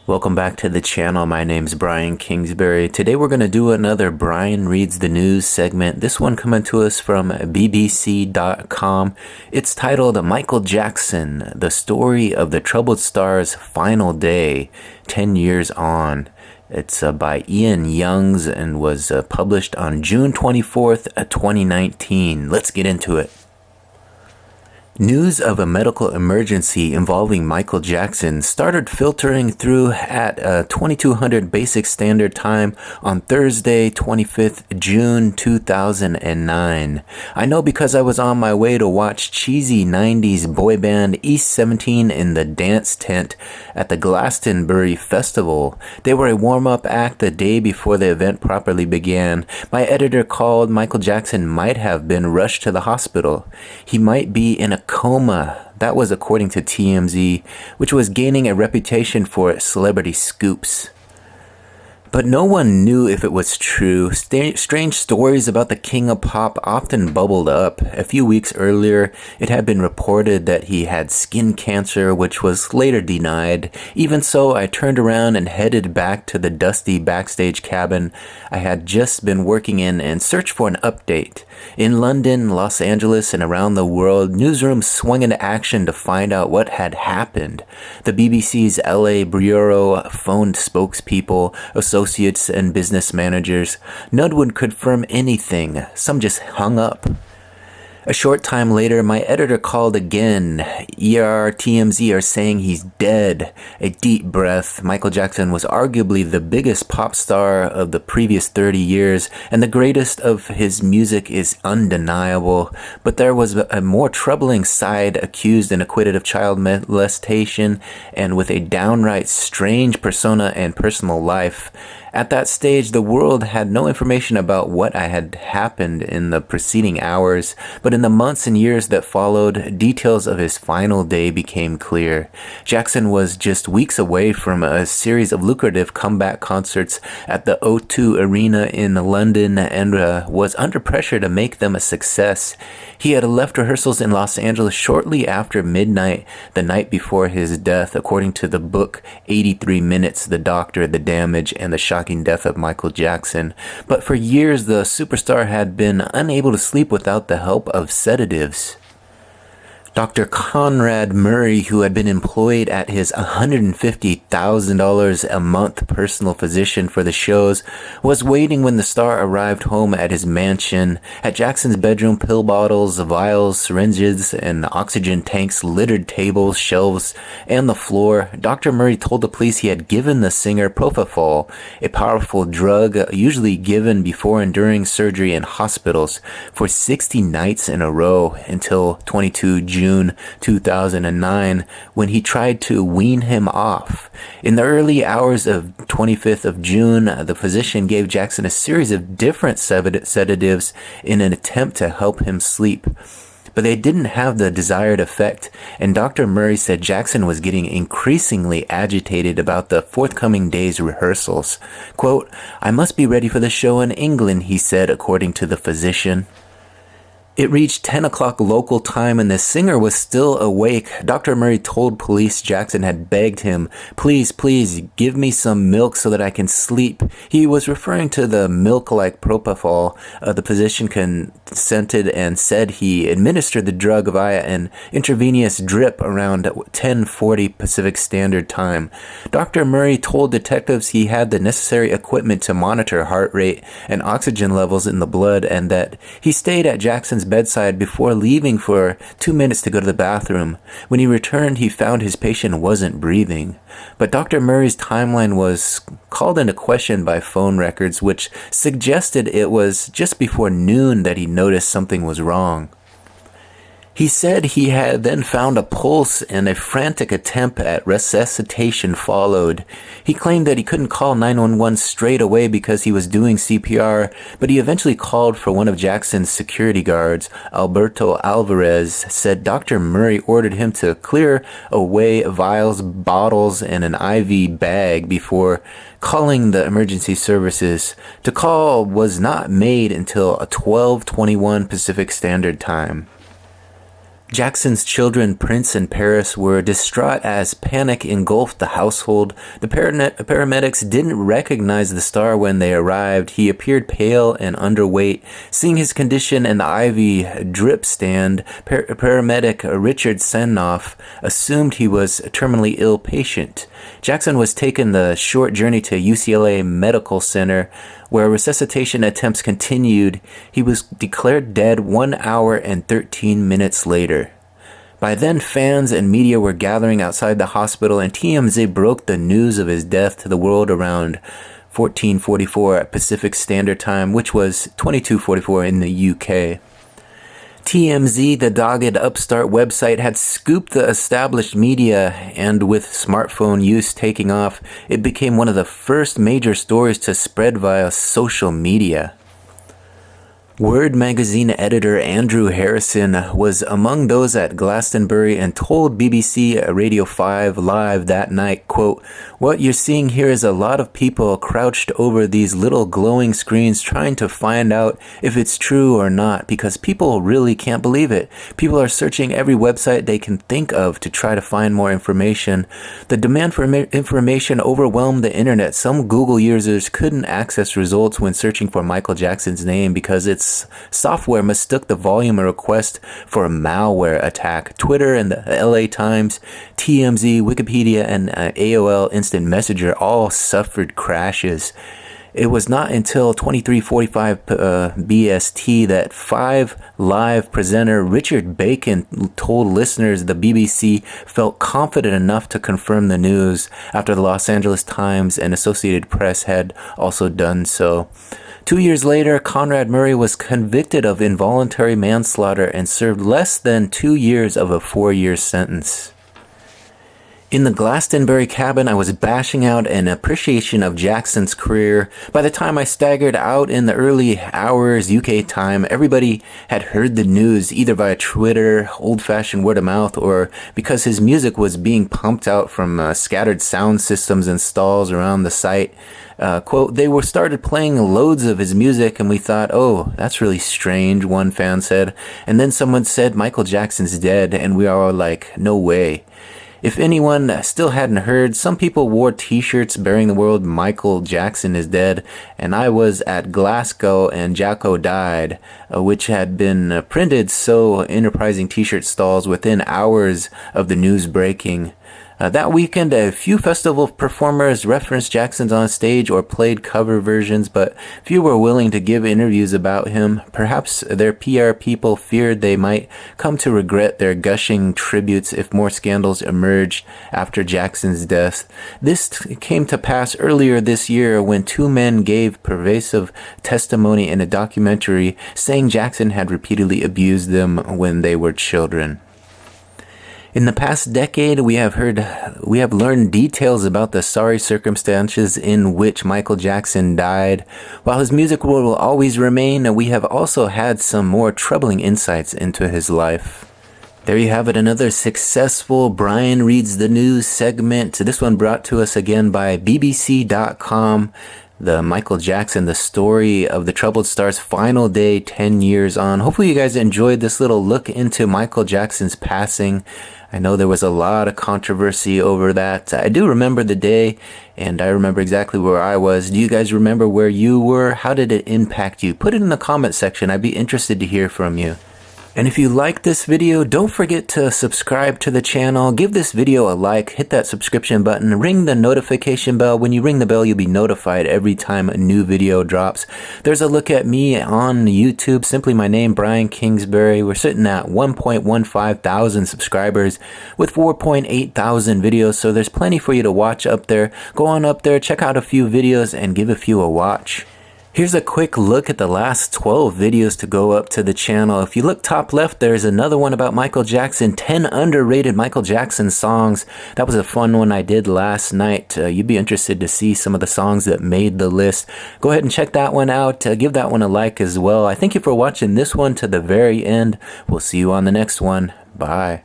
Welcome back to the channel. My name's Brian Kingsbury. Today we're going to do another Brian Reads the News segment. This one coming to us from BBC.com. It's titled Michael Jackson, the story of the troubled star's final day, 10 years on. It's by Ian Youngs and was published on June 24th, 2019. Let's get into it. News of a medical emergency involving Michael Jackson started filtering through at 2200 Basic Standard Time on Thursday, 25th June 2009. I know because I was on my way to watch cheesy 90s boy band East 17 in the dance tent at the Glastonbury Festival. They were a warm-up act the day before the event properly began. My editor called Michael Jackson might have been rushed to the hospital. He might be in a coma. That was according to TMZ, which was gaining a reputation for celebrity scoops. But no one knew if it was true. Strange stories about the King of Pop often bubbled up. A few weeks earlier, it had been reported that he had skin cancer, which was later denied. Even so, I turned around and headed back to the dusty backstage cabin I had just been working in and searched for an update. In London, Los Angeles, and around the world, newsrooms swung into action to find out what had happened. The BBC's LA Bureau phoned spokespeople, associates, and business managers. None would confirm anything. Some just hung up. A short time later, my editor called again. TMZ are saying he's dead. A deep breath. Michael Jackson was arguably the biggest pop star of the previous 30 years, and the greatest of his music is undeniable. But there was a more troubling side, accused and acquitted of child molestation, and with a downright strange persona and personal life. At that stage, the world had no information about what had happened in the preceding hours, but in the months and years that followed, details of his final day became clear. Jackson was just weeks away from a series of lucrative comeback concerts at the O2 Arena in London and was under pressure to make them a success. He had left rehearsals in Los Angeles shortly after midnight the night before his death, according to the book 83 Minutes, The Doctor, The Damage, and the Shocking Death of Michael Jackson. But for years, the superstar had been unable to sleep without the help of sedatives. Dr. Conrad Murray, who had been employed at his $150,000 a month personal physician for the shows, was waiting when the star arrived home at his mansion. At Jackson's bedroom, pill bottles, vials, syringes, and oxygen tanks littered tables, shelves, and the floor. Dr. Murray told the police he had given the singer propofol, a powerful drug usually given before and during surgery in hospitals, for 60 nights in a row until 22 June 2009, when he tried to wean him off. In the early hours of 25th of June, the physician gave Jackson a series of different sedatives in an attempt to help him sleep. But they didn't have the desired effect, and Dr. Murray said Jackson was getting increasingly agitated about the forthcoming day's rehearsals. Quote, "I must be ready for the show in England," he said, according to the physician. It reached 10 o'clock local time and the singer was still awake. Dr. Murray told police Jackson had begged him, please, give me some milk so that I can sleep. He was referring to the milk-like propofol. The physician consented and said he administered the drug via an intravenous drip around 10:40 Pacific Standard Time. Dr. Murray told detectives he had the necessary equipment to monitor heart rate and oxygen levels in the blood, and that he stayed at Jackson's bedside before leaving for 2 minutes to go to the bathroom. When he returned, he found his patient wasn't breathing. But Dr. Murray's timeline was called into question by phone records, which suggested it was just before noon that he noticed something was wrong. He said he had then found a pulse and a frantic attempt at resuscitation followed. He claimed that he couldn't call 911 straight away because he was doing CPR, but he eventually called for one of Jackson's security guards. Alberto Alvarez said Dr. Murray ordered him to clear away vials, bottles, and an IV bag before calling the emergency services. The call was not made until 12:21 Pacific Standard Time. Jackson's children, Prince and Paris, were distraught as panic engulfed the household. The paramedics didn't recognize the star when they arrived. He appeared pale and underweight. Seeing his condition in the IV drip stand, paramedic Richard Senoff assumed he was a terminally ill patient. Jackson was taken the short journey to UCLA Medical Center, where resuscitation attempts continued. He was declared dead 1 hour and 13 minutes later. By then, fans and media were gathering outside the hospital, and TMZ broke the news of his death to the world around 14:44 Pacific Standard Time, which was 22:44 in the UK. TMZ, the dogged upstart website, had scooped the established media, and with smartphone use taking off, it became one of the first major stories to spread via social media. Word magazine editor Andrew Harrison was among those at Glastonbury and told BBC Radio 5 Live that night, quote, "What you're seeing here is a lot of people crouched over these little glowing screens trying to find out if it's true or not, because people really can't believe it. People are searching every website they can think of to try to find more information. The demand for information overwhelmed the internet. Some Google users couldn't access results when searching for Michael Jackson's name because its software mistook the volume of request for a malware attack. Twitter and the LA Times, TMZ, Wikipedia, and AOL Instant Messenger all suffered crashes. It was not until 23:45 BST that 5 Live presenter Richard Bacon told listeners the BBC felt confident enough to confirm the news after the Los Angeles Times and Associated Press had also done so. 2 years later, Conrad Murray was convicted of involuntary manslaughter and served less than 2 years of a 4-year sentence. In the Glastonbury cabin, I was bashing out an appreciation of Jackson's career. By the time I staggered out in the early hours UK time, everybody had heard the news either via Twitter, old-fashioned word of mouth, or because his music was being pumped out from scattered sound systems and stalls around the site. Quote, "They were started playing loads of his music and we thought, oh, that's really strange," one fan said. And then someone said Michael Jackson's dead, and we are all like, no way. If anyone still hadn't heard, some people wore t-shirts bearing the word Michael Jackson is dead, and I was at Glasgow and Jacko died, which had been printed so enterprising t-shirt stalls within hours of the news breaking. That weekend, a few festival performers referenced Jackson on stage or played cover versions, but few were willing to give interviews about him. Perhaps their PR people feared they might come to regret their gushing tributes if more scandals emerged after Jackson's death. This came to pass earlier this year when 2 men gave pervasive testimony in a documentary saying Jackson had repeatedly abused them when they were children. In the past decade, we have learned details about the sorry circumstances in which Michael Jackson died. While his music will always remain, we have also had some more troubling insights into his life. There you have it, another successful Brian Reads the News segment. This one brought to us again by BBC.com. The Michael Jackson, the story of the Troubled Star's final day 10 years on. Hopefully you guys enjoyed this little look into Michael Jackson's passing. I know there was a lot of controversy over that. I do remember the day, and I remember exactly where I was. Do you guys remember where you were? How did it impact you? Put it in the comment section. I'd be interested to hear from you. And if you like this video, don't forget to subscribe to the channel, give this video a like, hit that subscription button, ring the notification bell. When you ring the bell, you'll be notified every time a new video drops. There's a look at me on YouTube, simply my name, Brian Kingsbury. We're sitting at 1.15 thousand subscribers with 4.8 thousand videos, so there's plenty for you to watch up there. Go on up there, check out a few videos, and give a few a watch. Here's a quick look at the last 12 videos to go up to the channel. If you look top left, there's another one about Michael Jackson, 10 underrated Michael Jackson songs. That was a fun one I did last night. You'd be interested to see some of the songs that made the list. Go ahead and check that one out. Give that one a like as well. I thank you for watching this one to the very end. We'll see you on the next one. Bye.